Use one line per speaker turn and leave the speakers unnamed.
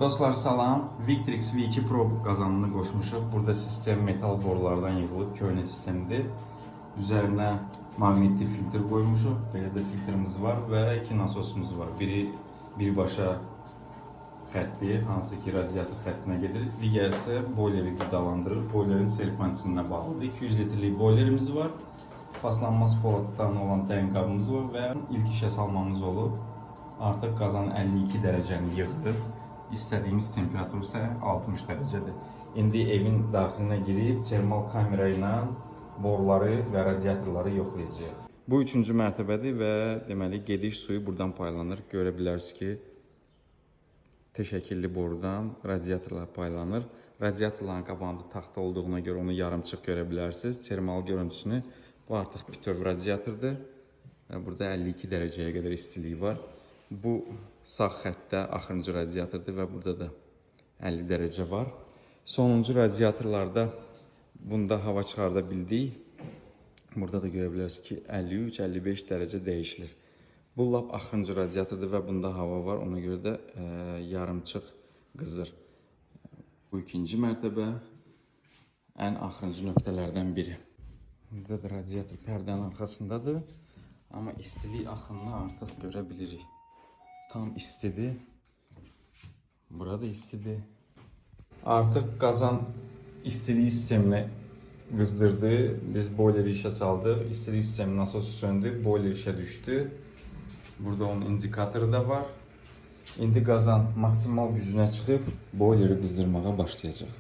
Dostlar salam, Victrix V2 Pro qazanını qoşmuşuq. Burada sistem metal borulardan yığılıb, köhnə sistemdir. Üzərinə maqnitli filtr qoymuşuq. Belə də filtrimiz var və iki nasosumuz var. Biri birbaşa xətti, hansı ki radiator xəttinə gedir. Digəri isə boileri qidalandırır. Boilerin serpantisindən bağlıdır. 200 litrlik boilerimiz var. Paslanmaz poladdan olan dəynqabımız var və ilk işə salmamız olub. Artıq qazan 52 dərəcəni yığdı. İstədiyimiz temperatur isə 60 dərəcədir. İndi evin daxilinə girib termal kamera ilə boruları və radiatorları yoxlayacağıq. Bu 3-cü mərtəbədir və deməli gediş suyu buradan paylanır. Görə bilərsiniz ki, T şəkilli borudan radiatorlar paylanır. Radiatorların qabağında taxta olduğuna görə onu yarımçıq görə bilərsiniz. Termal görüntüsünü bu artıq bütöv radiatordur. Burada 52 dərəcəyə qədər istiliyi var. Bu sağ xəttdə axırıncı radiatordur və burada da 50 dərəcə var. Sonuncu radiatorlarda bunda hava çıxarda bildik. Burada da görə bilərsiniz ki 53-55 dərəcə dəyişilir. Bu lap axırıncı radiatordur və bunda hava var. Ona görə də yarımçıq qızır. Bu ikinci mərtəbə ən axırıncı nöqtələrdən biri. Burada da radiator pərdənin arxasındadır. Amma istilik axınını artıq görə bilirik. Tam istidir. Burada istidir. Artıq qazan istilik sistemini qızdırdı. Biz boileri işə saldıq. İstilik sistemi nasosu söndü. Boiler işə düşdü. Burada onun indikatoru da var. İndi qazan maksimal gücünə çıxıb boileri qızdırmağa başlayacaq.